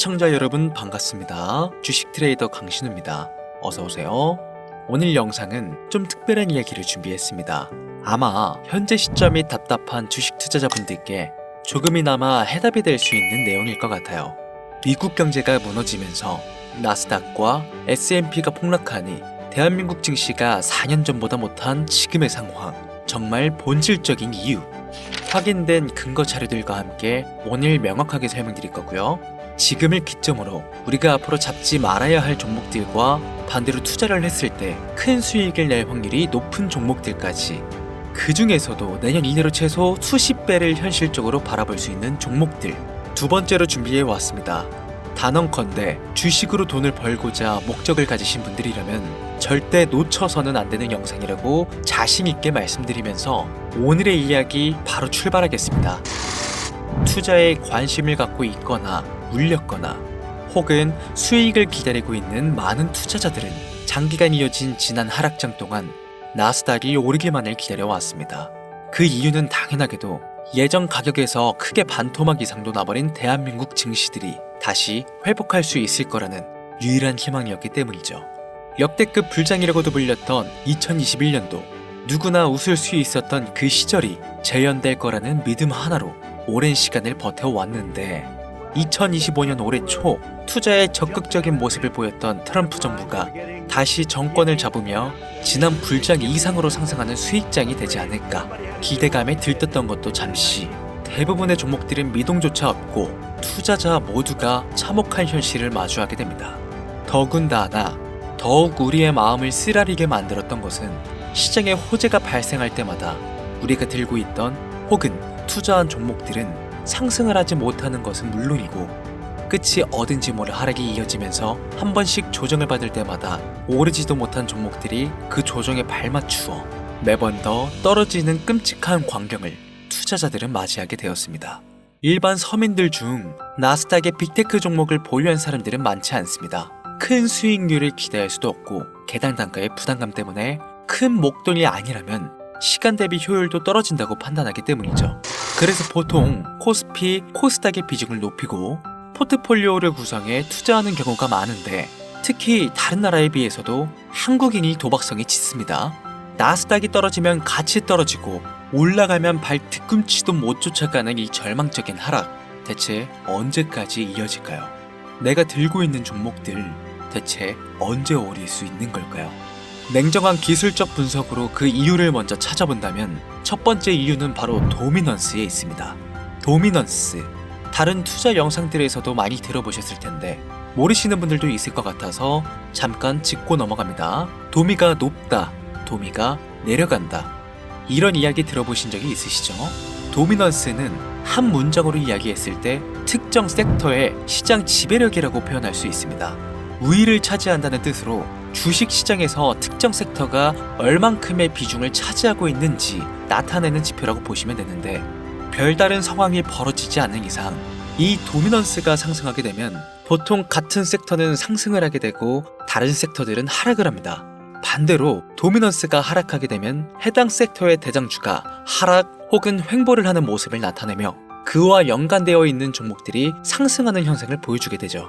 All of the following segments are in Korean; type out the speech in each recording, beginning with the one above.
시청자 여러분 반갑습니다. 주식 트레이더 강신우입니다. 어서오세요. 오늘 영상은 좀 특별한 이야기를 준비했습니다. 아마 현재 시점이 답답한 주식 투자자분들께 조금이나마 해답이 될 수 있는 내용일 것 같아요. 미국 경제가 무너지면서 나스닥과 S&P가 폭락하니 대한민국 증시가 4년 전보다 못한 지금의 상황, 정말 본질적인 이유, 확인된 근거 자료들과 함께 오늘 명확하게 설명드릴 거고요. 지금을 기점으로 우리가 앞으로 잡지 말아야 할 종목들과 반대로 투자를 했을 때 큰 수익을 낼 확률이 높은 종목들까지, 그 중에서도 내년 이내로 최소 수십 배를 현실적으로 바라볼 수 있는 종목들 두 번째로 준비해 왔습니다. 단언컨대 주식으로 돈을 벌고자 목적을 가지신 분들이라면 절대 놓쳐서는 안 되는 영상이라고 자신 있게 말씀드리면서 오늘의 이야기 바로 출발하겠습니다. 투자에 관심을 갖고 있거나 물렸거나 혹은 수익을 기다리고 있는 많은 투자자들은 장기간 이어진 지난 하락장 동안 나스닥이 오르기만을 기다려왔습니다. 그 이유는 당연하게도 예전 가격에서 크게 반토막 이상도 나버린 대한민국 증시들이 다시 회복할 수 있을 거라는 유일한 희망이었기 때문이죠. 역대급 불장이라고도 불렸던 2021년도, 누구나 웃을 수 있었던 그 시절이 재현될 거라는 믿음 하나로 오랜 시간을 버텨왔는데, 2025년 올해 초 투자에 적극적인 모습을 보였던 트럼프 정부가 다시 정권을 잡으며 지난 불장 이상으로 상승하는 수익장이 되지 않을까 기대감에 들떴던 것도 잠시, 대부분의 종목들은 미동조차 없고 투자자 모두가 참혹한 현실을 마주하게 됩니다. 더군다나 더욱 우리의 마음을 쓰라리게 만들었던 것은 시장에 호재가 발생할 때마다 우리가 들고 있던 혹은 투자한 종목들은 상승을 하지 못하는 것은 물론이고 끝이 어딘지 모를 하락이 이어지면서 한 번씩 조정을 받을 때마다 오르지도 못한 종목들이 그 조정에 발맞추어 매번 더 떨어지는 끔찍한 광경을 투자자들은 맞이하게 되었습니다. 일반 서민들 중 나스닥의 빅테크 종목을 보유한 사람들은 많지 않습니다. 큰 수익률을 기대할 수도 없고 개당 단가의 부담감 때문에 큰 목돈이 아니라면 시간 대비 효율도 떨어진다고 판단하기 때문이죠. 그래서 보통 코스피, 코스닥의 비중을 높이고 포트폴리오를 구성해 투자하는 경우가 많은데, 특히 다른 나라에 비해서도 한국인이 도박성이 짙습니다. 나스닥이 떨어지면 같이 떨어지고 올라가면 발 뒤꿈치도 못 쫓아가는 이 절망적인 하락, 대체 언제까지 이어질까요? 내가 들고 있는 종목들 대체 언제 오를 수 있는 걸까요? 냉정한 기술적 분석으로 그 이유를 먼저 찾아본다면 첫 번째 이유는 바로 도미넌스에 있습니다. 도미넌스, 다른 투자 영상들에서도 많이 들어보셨을 텐데 모르시는 분들도 있을 것 같아서 잠깐 짚고 넘어갑니다. 도미가 높다, 도미가 내려간다, 이런 이야기 들어보신 적이 있으시죠? 도미넌스는 한 문장으로 이야기했을 때 특정 섹터의 시장 지배력이라고 표현할 수 있습니다. 우위를 차지한다는 뜻으로 주식 시장에서 특정 섹터가 얼만큼의 비중을 차지하고 있는지 나타내는 지표라고 보시면 되는데, 별다른 상황이 벌어지지 않는 이상 이 도미넌스가 상승하게 되면 보통 같은 섹터는 상승을 하게 되고 다른 섹터들은 하락을 합니다. 반대로 도미넌스가 하락하게 되면 해당 섹터의 대장주가 하락 혹은 횡보를 하는 모습을 나타내며 그와 연관되어 있는 종목들이 상승하는 현상을 보여주게 되죠.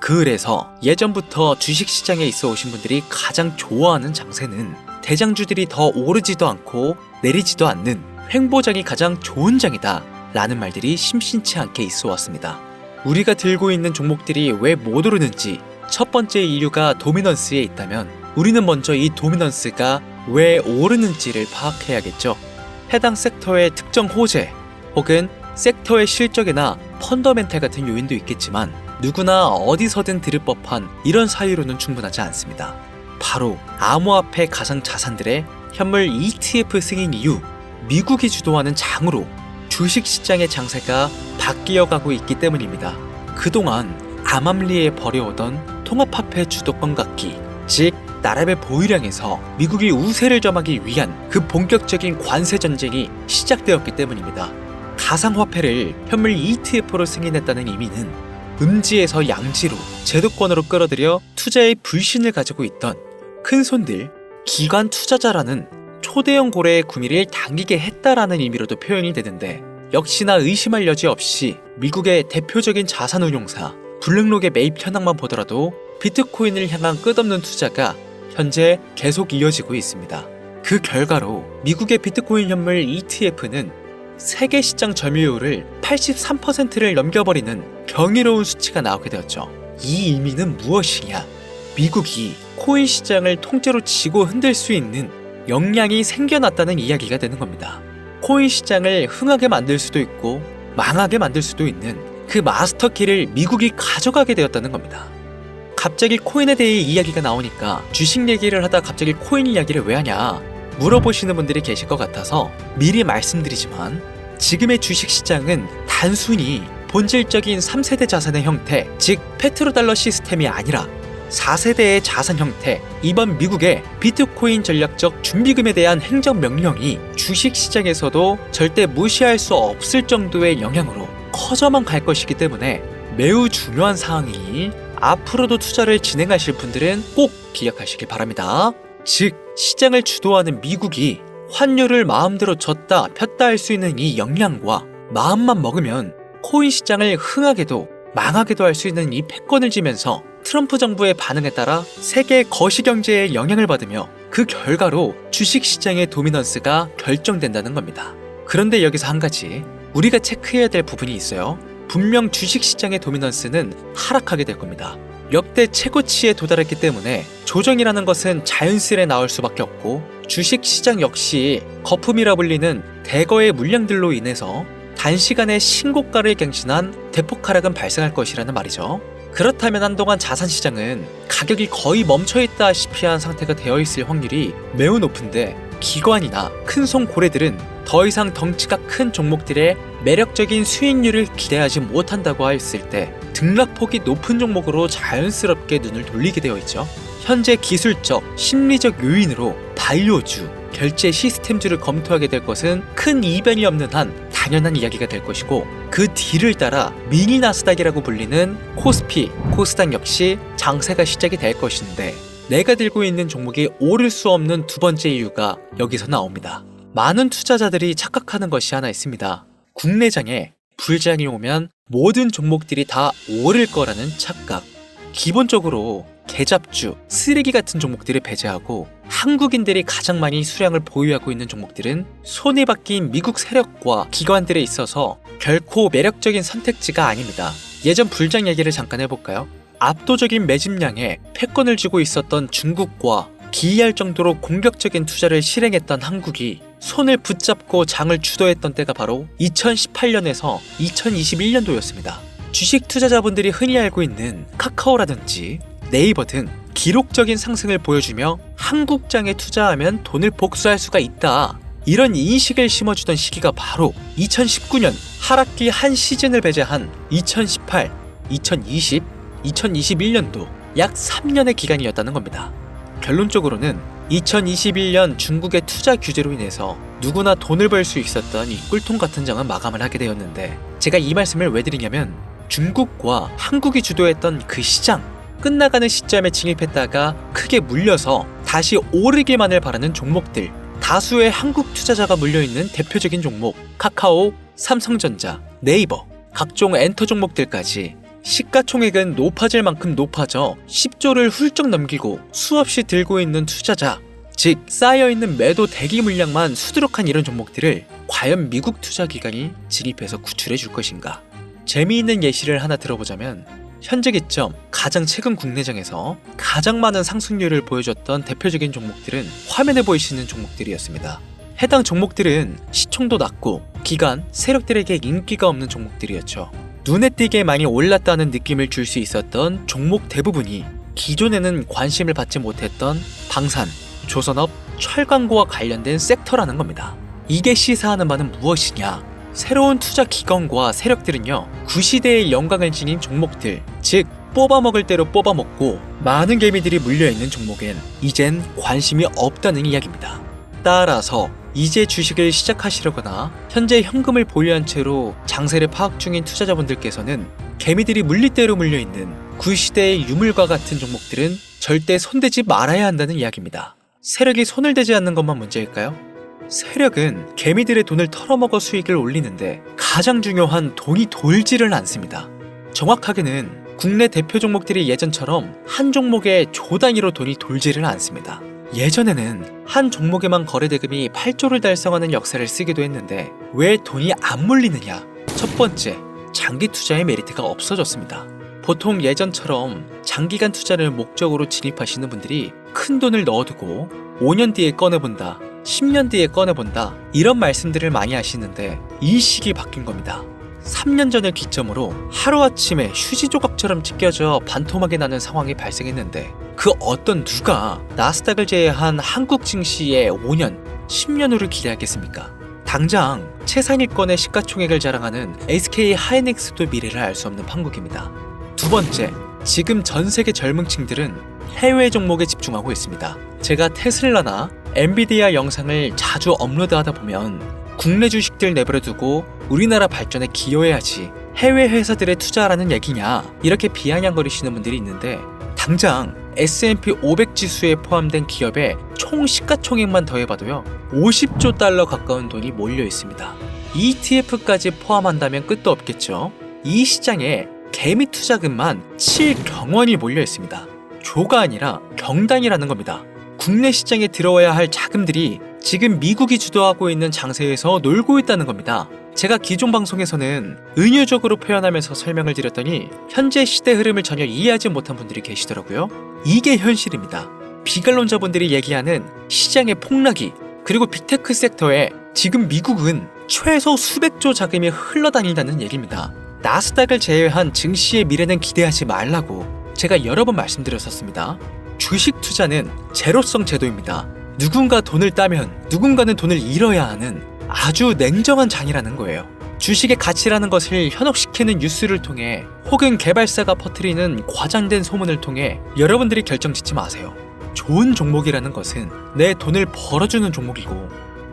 그래서 예전부터 주식시장에 있어 오신 분들이 가장 좋아하는 장세는 대장주들이 더 오르지도 않고 내리지도 않는 횡보장이 가장 좋은 장이다 라는 말들이 심심치 않게 있어 왔습니다. 우리가 들고 있는 종목들이 왜 못 오르는지 첫 번째 이유가 도미넌스에 있다면 우리는 먼저 이 도미넌스가 왜 오르는지를 파악해야겠죠. 해당 섹터의 특정 호재 혹은 섹터의 실적이나 펀더멘탈 같은 요인도 있겠지만 누구나 어디서든 들을 법한 이런 사유로는 충분하지 않습니다. 바로 암호화폐 가상 자산들의 현물 ETF 승인 이후 미국이 주도하는 장으로 주식시장의 장세가 바뀌어가고 있기 때문입니다. 그동안 암암리에 벌여오던 통합화폐 주도권 갖기, 즉 나라의 보유량에서 미국이 우세를 점하기 위한 그 본격적인 관세 전쟁이 시작되었기 때문입니다. 가상화폐를 현물 ETF로 승인했다는 의미는 음지에서 양지로 제도권으로 끌어들여 투자의 불신을 가지고 있던 큰손들, 기관 투자자라는 초대형 고래의 구미를 당기게 했다라는 의미로도 표현이 되는데, 역시나 의심할 여지 없이 미국의 대표적인 자산운용사 블랙록의 매입 현황만 보더라도 비트코인을 향한 끝없는 투자가 현재 계속 이어지고 있습니다. 그 결과로 미국의 비트코인 현물 ETF는 세계 시장 점유율을 83%를 넘겨버리는 경이로운 수치가 나오게 되었죠. 이 의미는 무엇이냐? 미국이 코인 시장을 통째로 쥐고 흔들 수 있는 역량이 생겨났다는 이야기가 되는 겁니다. 코인 시장을 흥하게 만들 수도 있고 망하게 만들 수도 있는 그 마스터키를 미국이 가져가게 되었다는 겁니다. 갑자기 코인에 대해 이야기가 나오니까 주식 얘기를 하다 갑자기 코인 이야기를 왜 하냐 물어보시는 분들이 계실 것 같아서 미리 말씀드리지만, 지금의 주식시장은 단순히 본질적인 3세대 자산의 형태, 즉 페트로달러 시스템이 아니라 4세대의 자산 형태, 이번 미국의 비트코인 전략적 준비금에 대한 행정명령이 주식시장에서도 절대 무시할 수 없을 정도의 영향으로 커져만 갈 것이기 때문에 매우 중요한 사항이니 앞으로도 투자를 진행하실 분들은 꼭 기억하시길 바랍니다. 즉, 시장을 주도하는 미국이 환율을 마음대로 줬다 폈다 할 수 있는 이 역량과 마음만 먹으면 코인 시장을 흥하게도 망하게도 할 수 있는 이 패권을 쥐면서 트럼프 정부의 반응에 따라 세계 거시경제에 영향을 받으며 그 결과로 주식시장의 도미넌스가 결정된다는 겁니다. 그런데 여기서 한 가지 우리가 체크해야 될 부분이 있어요. 분명 주식시장의 도미넌스는 하락하게 될 겁니다. 역대 최고치에 도달했기 때문에 조정이라는 것은 자연스레 나올 수밖에 없고, 주식시장 역시 거품이라 불리는 대거의 물량들로 인해서 단시간에 신고가를 갱신한 대폭 하락은 발생할 것이라는 말이죠. 그렇다면 한동안 자산시장은 가격이 거의 멈춰있다시피 한 상태가 되어 있을 확률이 매우 높은데, 기관이나 큰손 고래들은 더 이상 덩치가 큰 종목들의 매력적인 수익률을 기대하지 못한다고 했을 때 등락폭이 높은 종목으로 자연스럽게 눈을 돌리게 되어 있죠. 현재 기술적, 심리적 요인으로 바이오주, 결제 시스템주를 검토하게 될 것은 큰 이변이 없는 한 당연한 이야기가 될 것이고, 그 뒤를 따라 미니 나스닥이라고 불리는 코스피, 코스닥 역시 장세가 시작이 될 것인데, 내가 들고 있는 종목이 오를 수 없는 두 번째 이유가 여기서 나옵니다. 많은 투자자들이 착각하는 것이 하나 있습니다. 국내장에 불장이 오면 모든 종목들이 다 오를 거라는 착각. 기본적으로 개잡주, 쓰레기 같은 종목들을 배제하고 한국인들이 가장 많이 수량을 보유하고 있는 종목들은 손에 박힌 미국 세력과 기관들에 있어서 결코 매력적인 선택지가 아닙니다. 예전 불장 얘기를 잠깐 해볼까요? 압도적인 매집량에 패권을 쥐고 있었던 중국과 기이할 정도로 공격적인 투자를 실행했던 한국이 손을 붙잡고 장을 주도했던 때가 바로 2018년에서 2021년도였습니다. 주식 투자자분들이 흔히 알고 있는 카카오라든지 네이버 등 기록적인 상승을 보여주며 한국장에 투자하면 돈을 복수할 수가 있다, 이런 인식을 심어주던 시기가 바로 2019년 하락기 한 시즌을 배제한 2018, 2020, 2021년도 약 3년의 기간이었다는 겁니다. 결론적으로는 2021년 중국의 투자 규제로 인해서 누구나 돈을 벌 수 있었던 이 꿀통 같은 장은 마감을 하게 되었는데, 제가 이 말씀을 왜 드리냐면 중국과 한국이 주도했던 그 시장, 끝나가는 시점에 진입했다가 크게 물려서 다시 오르기만을 바라는 종목들, 다수의 한국 투자자가 물려있는 대표적인 종목 카카오, 삼성전자, 네이버, 각종 엔터 종목들까지 시가총액은 높아질 만큼 높아져 10조를 훌쩍 넘기고 수없이 들고 있는 투자자, 즉 쌓여있는 매도 대기 물량만 수두룩한 이런 종목들을 과연 미국 투자기관이 진입해서 구출해 줄 것인가? 재미있는 예시를 하나 들어보자면, 현재 기점 가장 최근 국내장에서 가장 많은 상승률을 보여줬던 대표적인 종목들은 화면에 보이시는 종목들이었습니다. 해당 종목들은 시총도 낮고 기관, 세력들에게 인기가 없는 종목들이었죠. 눈에 띄게 많이 올랐다는 느낌을 줄 수 있었던 종목 대부분이 기존에는 관심을 받지 못했던 방산, 조선업, 철강구와 관련된 섹터라는 겁니다. 이게 시사하는 바는 무엇이냐? 새로운 투자 기관과 세력들은요, 구시대의 영광을 지닌 종목들, 즉 뽑아먹을 대로 뽑아먹고 많은 개미들이 물려있는 종목엔 이젠 관심이 없다는 이야기입니다. 따라서 이제 주식을 시작하시려거나 현재 현금을 보유한 채로 장세를 파악 중인 투자자분들께서는 개미들이 물릴대로 물려있는 구시대의 유물과 같은 종목들은 절대 손대지 말아야 한다는 이야기입니다. 세력이 손을 대지 않는 것만 문제일까요? 세력은 개미들의 돈을 털어먹어 수익을 올리는데 가장 중요한 돈이 돌지를 않습니다. 정확하게는 국내 대표 종목들이 예전처럼 한 종목에 조 단위로 돈이 돌지를 않습니다. 예전에는 한 종목에만 거래 대금이 8조를 달성하는 역사를 쓰기도 했는데 왜 돈이 안 몰리느냐? 첫 번째, 장기 투자의 메리트가 없어졌습니다. 보통 예전처럼 장기간 투자를 목적으로 진입하시는 분들이 큰 돈을 넣어두고 5년 뒤에 꺼내본다, 10년 뒤에 꺼내본다 이런 말씀들을 많이 하시는데 이 시기 바뀐 겁니다. 3년 전을 기점으로 하루아침에 휴지 조각처럼 찢겨져 반토막이 나는 상황이 발생했는데 그 어떤 누가 나스닥을 제외한 한국 증시의 5년, 10년 후를 기대하겠습니까? 당장 최상위권의 시가총액을 자랑하는 SK 하이닉스도 미래를 알 수 없는 판국입니다. 두 번째, 지금 전 세계 젊은 층들은 해외 종목에 집중하고 있습니다. 제가 테슬라나 엔비디아 영상을 자주 업로드하다 보면 국내 주식들 내버려두고 우리나라 발전에 기여해야지 해외 회사들에 투자하라는 얘기냐 이렇게 비아냥거리시는 분들이 있는데 당장 S&P 500 지수에 포함된 기업의 총 시가총액만 더해봐도요 50조 달러 가까운 돈이 몰려 있습니다. ETF까지 포함한다면 끝도 없겠죠. 이 시장에 개미 투자금만 7경원이 몰려 있습니다. 조가 아니라 경단이라는 겁니다. 국내 시장에 들어와야 할 자금들이 지금 미국이 주도하고 있는 장세에서 놀고 있다는 겁니다. 제가 기존 방송에서는 은유적으로 표현하면서 설명을 드렸더니 현재 시대 흐름을 전혀 이해하지 못한 분들이 계시더라고요. 이게 현실입니다. 비관론자분들이 얘기하는 시장의 폭락이 그리고 빅테크 섹터에 지금 미국은 최소 수백조 자금이 흘러다닌다는 얘기입니다. 나스닥을 제외한 증시의 미래는 기대하지 말라고 제가 여러 번 말씀드렸었습니다. 주식 투자는 제로성 제도입니다. 누군가 돈을 따면 누군가는 돈을 잃어야 하는 아주 냉정한 장이라는 거예요. 주식의 가치라는 것을 현혹시키는 뉴스를 통해 혹은 개발사가 퍼뜨리는 과장된 소문을 통해 여러분들이 결정짓지 마세요. 좋은 종목이라는 것은 내 돈을 벌어주는 종목이고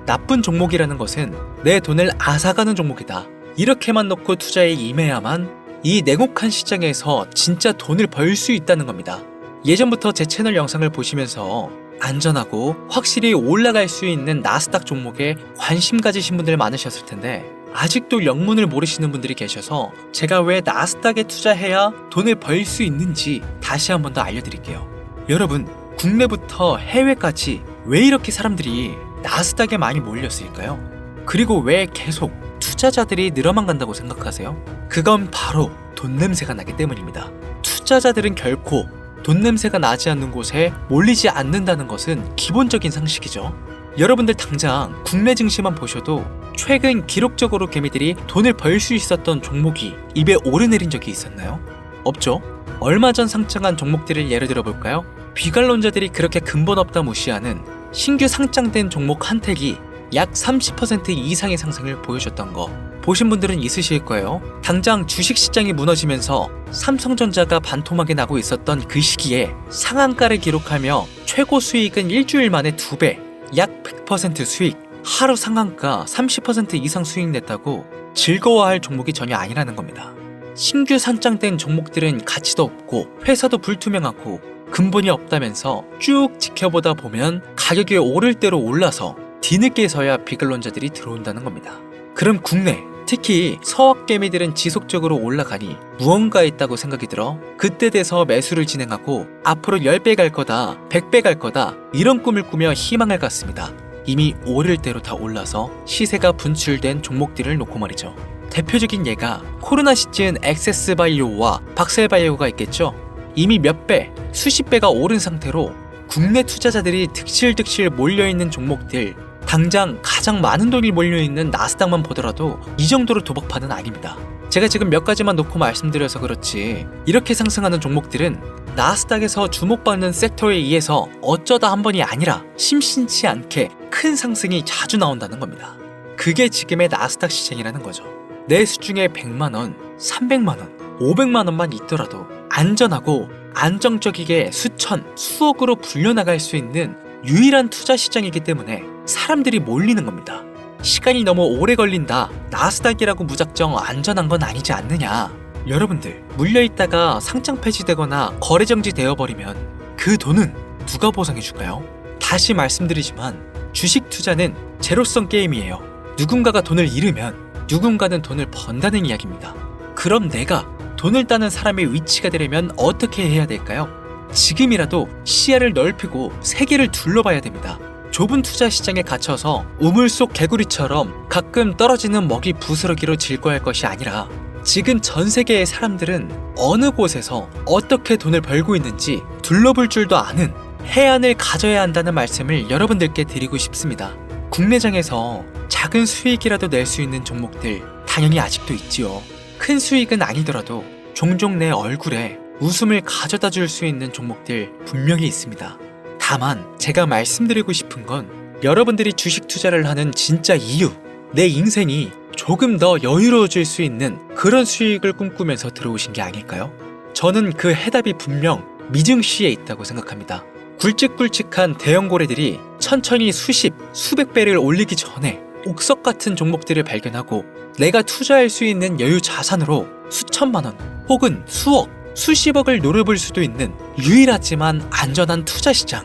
나쁜 종목이라는 것은 내 돈을 앗아가는 종목이다. 이렇게만 놓고 투자에 임해야만 이 냉혹한 시장에서 진짜 돈을 벌 수 있다는 겁니다. 예전부터 제 채널 영상을 보시면서 안전하고 확실히 올라갈 수 있는 나스닥 종목에 관심 가지신 분들 많으셨을 텐데 아직도 영문을 모르시는 분들이 계셔서 제가 왜 나스닥에 투자해야 돈을 벌 수 있는지 다시 한 번 더 알려드릴게요. 여러분, 국내부터 해외까지 왜 이렇게 사람들이 나스닥에 많이 몰렸을까요? 그리고 왜 계속 투자자들이 늘어만 간다고 생각하세요? 그건 바로 돈 냄새가 나기 때문입니다. 투자자들은 결코 돈 냄새가 나지 않는 곳에 몰리지 않는다는 것은 기본적인 상식이죠. 여러분들 당장 국내 증시만 보셔도 최근 기록적으로 개미들이 돈을 벌 수 있었던 종목이 입에 오르내린 적이 있었나요? 없죠? 얼마 전 상장한 종목들을 예를 들어볼까요? 비관론자들이 그렇게 근본 없다 무시하는 신규 상장된 종목 한택이 약 30% 이상의 상승을 보여줬던 거 보신 분들은 있으실 거예요. 당장 주식시장이 무너지면서 삼성전자가 반토막이 나고 있었던 그 시기에 상한가를 기록하며 최고 수익은 일주일 만에 2배, 약 100% 수익, 하루 상한가 30% 이상 수익 냈다고 즐거워할 종목이 전혀 아니라는 겁니다. 신규 상장된 종목들은 가치도 없고 회사도 불투명하고 근본이 없다면서 쭉 지켜보다 보면 가격이 오를 대로 올라서 뒤늦게서야 비관론자들이 들어온다는 겁니다. 그럼 국내, 특히 서학개미들은 지속적으로 올라가니 무언가 있다고 생각이 들어 그때 돼서 매수를 진행하고 앞으로 10배 갈 거다, 100배 갈 거다 이런 꿈을 꾸며 희망을 갖습니다. 이미 오를 대로 다 올라서 시세가 분출된 종목들을 놓고 말이죠. 대표적인 예가 코로나 시즌 액세스바이오와 박셀바이오가 있겠죠. 이미 몇 배, 수십 배가 오른 상태로 국내 투자자들이 득실득실 몰려있는 종목들, 당장 가장 많은 돈이 몰려있는 나스닥만 보더라도 이 정도로 도박판은 아닙니다. 제가 지금 몇 가지만 놓고 말씀드려서 그렇지 이렇게 상승하는 종목들은 나스닥에서 주목받는 섹터에 의해서 어쩌다 한 번이 아니라 심심치 않게 큰 상승이 자주 나온다는 겁니다. 그게 지금의 나스닥 시장이라는 거죠. 내 수중에 100만원, 300만원, 500만원만 있더라도 안전하고 안정적이게 수천, 수억으로 불려나갈 수 있는 유일한 투자 시장이기 때문에 사람들이 몰리는 겁니다. 시간이 너무 오래 걸린다, 나스닥이라고 무작정 안전한 건 아니지 않느냐. 여러분들, 물려있다가 상장 폐지되거나 거래 정지되어버리면 그 돈은 누가 보상해줄까요? 다시 말씀드리지만 주식 투자는 제로성 게임이에요. 누군가가 돈을 잃으면 누군가는 돈을 번다는 이야기입니다. 그럼 내가 돈을 따는 사람의 위치가 되려면 어떻게 해야 될까요? 지금이라도 시야를 넓히고 세계를 둘러봐야 됩니다. 좁은 투자 시장에 갇혀서 우물 속 개구리처럼 가끔 떨어지는 먹이 부스러기로 즐거워할 것이 아니라 지금 전 세계의 사람들은 어느 곳에서 어떻게 돈을 벌고 있는지 둘러볼 줄도 아는 해안을 가져야 한다는 말씀을 여러분들께 드리고 싶습니다. 국내장에서 작은 수익이라도 낼 수 있는 종목들 당연히 아직도 있지요. 큰 수익은 아니더라도 종종 내 얼굴에 웃음을 가져다 줄 수 있는 종목들 분명히 있습니다. 다만 제가 말씀드리고 싶은 건 여러분들이 주식 투자를 하는 진짜 이유, 내 인생이 조금 더 여유로워질 수 있는 그런 수익을 꿈꾸면서 들어오신 게 아닐까요? 저는 그 해답이 분명 미증시에 있다고 생각합니다. 굵직굵직한 대형 고래들이 천천히 수십, 수백 배를 올리기 전에 옥석 같은 종목들을 발견하고 내가 투자할 수 있는 여유 자산으로 수천만 원 혹은 수억, 수십억을 노려볼 수도 있는 유일하지만 안전한 투자 시장.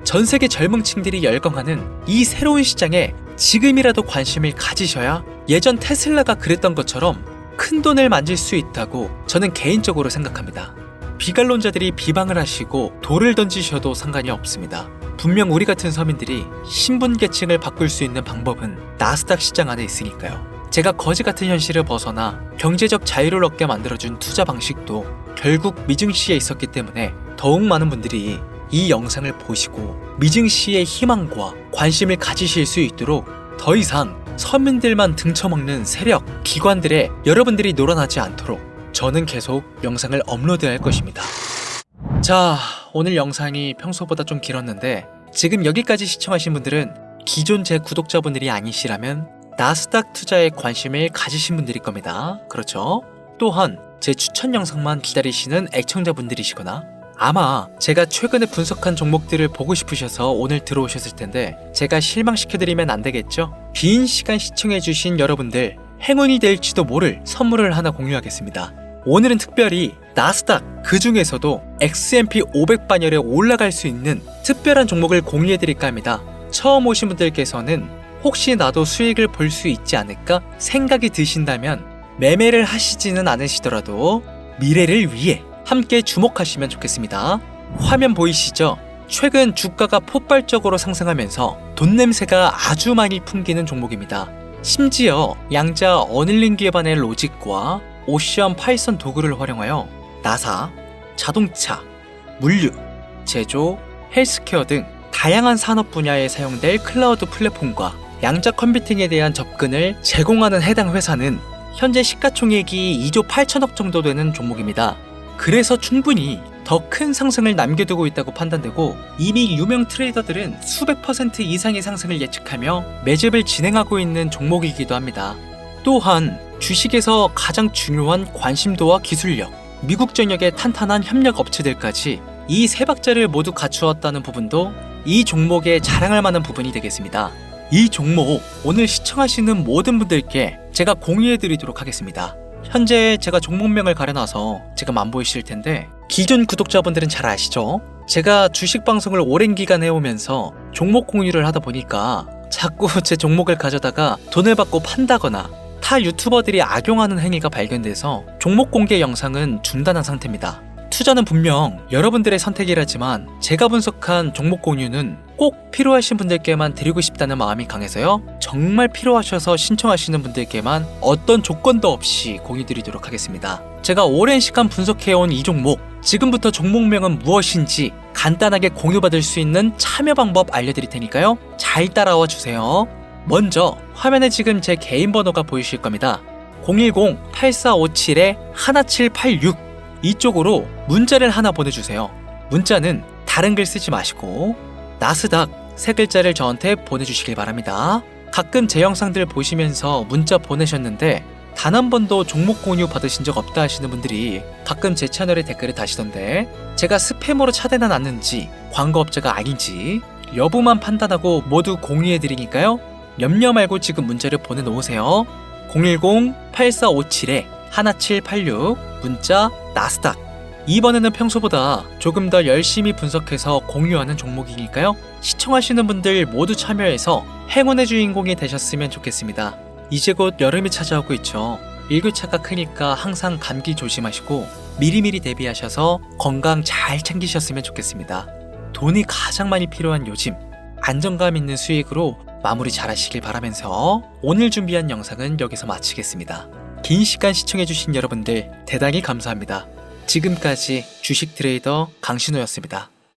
전 세계 젊은층들이 열광하는 이 새로운 시장에 지금이라도 관심을 가지셔야 예전 테슬라가 그랬던 것처럼 큰 돈을 만질 수 있다고 저는 개인적으로 생각합니다. 비관론자들이 비방을 하시고 돌을 던지셔도 상관이 없습니다. 분명 우리 같은 서민들이 신분계층을 바꿀 수 있는 방법은 나스닥 시장 안에 있으니까요. 제가 거지 같은 현실을 벗어나 경제적 자유를 얻게 만들어준 투자 방식도 결국 미증시에 있었기 때문에 더욱 많은 분들이 이 영상을 보시고 미증시의 희망과 관심을 가지실 수 있도록 더 이상 서민들만 등쳐먹는 세력, 기관들에 여러분들이 놀아나지 않도록 저는 계속 영상을 업로드할 것입니다. 자, 오늘 영상이 평소보다 좀 길었는데 지금 여기까지 시청하신 분들은 기존 제 구독자분들이 아니시라면 나스닥 투자에 관심을 가지신 분들일 겁니다. 그렇죠? 또한 제 추천 영상만 기다리시는 애청자분들이시거나 아마 제가 최근에 분석한 종목들을 보고 싶으셔서 오늘 들어오셨을 텐데 제가 실망시켜드리면 안 되겠죠? 긴 시간 시청해주신 여러분들 행운이 될지도 모를 선물을 하나 공유하겠습니다. 오늘은 특별히 나스닥 그 중에서도 S&P 500 반열에 올라갈 수 있는 특별한 종목을 공유해드릴까 합니다. 처음 오신 분들께서는 혹시 나도 수익을 볼 수 있지 않을까 생각이 드신다면 매매를 하시지는 않으시더라도 미래를 위해 함께 주목하시면 좋겠습니다. 화면 보이시죠? 최근 주가가 폭발적으로 상승하면서 돈 냄새가 아주 많이 풍기는 종목입니다. 심지어 양자 어닐링 기반의 로직과 오션 파이썬 도구를 활용하여 나사, 자동차, 물류, 제조, 헬스케어 등 다양한 산업 분야에 사용될 클라우드 플랫폼과 양자 컴퓨팅에 대한 접근을 제공하는 해당 회사는 현재 시가총액이 2조 8천억 정도 되는 종목입니다. 그래서 충분히 더 큰 상승을 남겨두고 있다고 판단되고 이미 유명 트레이더들은 수백 % 이상의 상승을 예측하며 매집을 진행하고 있는 종목이기도 합니다. 또한 주식에서 가장 중요한 관심도와 기술력, 미국 전역의 탄탄한 협력 업체들까지 이 세 박자를 모두 갖추었다는 부분도 이 종목에 자랑할 만한 부분이 되겠습니다. 이 종목 오늘 시청하시는 모든 분들께 제가 공유해드리도록 하겠습니다. 현재 제가 종목명을 가려놔서 지금 안 보이실 텐데 기존 구독자분들은 잘 아시죠? 제가 주식 방송을 오랜 기간 해오면서 종목 공유를 하다 보니까 자꾸 제 종목을 가져다가 돈을 받고 판다거나 타 유튜버들이 악용하는 행위가 발견돼서 종목 공개 영상은 중단한 상태입니다. 투자는 분명 여러분들의 선택이라지만 제가 분석한 종목 공유는 꼭 필요하신 분들께만 드리고 싶다는 마음이 강해서요. 정말 필요하셔서 신청하시는 분들께만 어떤 조건도 없이 공유드리도록 하겠습니다. 제가 오랜 시간 분석해온 이 종목, 지금부터 종목명은 무엇인지 간단하게 공유받을 수 있는 참여 방법 알려드릴 테니까요. 잘 따라와 주세요. 먼저 화면에 지금 제 개인 번호가 보이실 겁니다. 010-8457-1786 이쪽으로 문자를 하나 보내주세요. 문자는 다른 글 쓰지 마시고 나스닥 세 글자를 저한테 보내주시길 바랍니다. 가끔 제 영상들 보시면서 문자 보내셨는데 단 한 번도 종목 공유 받으신 적 없다 하시는 분들이 가끔 제 채널에 댓글을 다시던데 제가 스팸으로 차단해놨는지 광고업자가 아닌지 여부만 판단하고 모두 공유해드리니까요. 염려 말고 지금 문자를 보내놓으세요. 010-8457-1786 문자 나스닥. 이번에는 평소보다 조금 더 열심히 분석해서 공유하는 종목이니까요. 시청하시는 분들 모두 참여해서 행운의 주인공이 되셨으면 좋겠습니다. 이제 곧 여름이 찾아오고 있죠. 일교차가 크니까 항상 감기 조심하시고 미리미리 대비하셔서 건강 잘 챙기셨으면 좋겠습니다. 돈이 가장 많이 필요한 요즘, 안정감 있는 수익으로 마무리 잘 하시길 바라면서 오늘 준비한 영상은 여기서 마치겠습니다. 긴 시간 시청해주신 여러분들 대단히 감사합니다. 지금까지 주식 트레이더 강신호였습니다.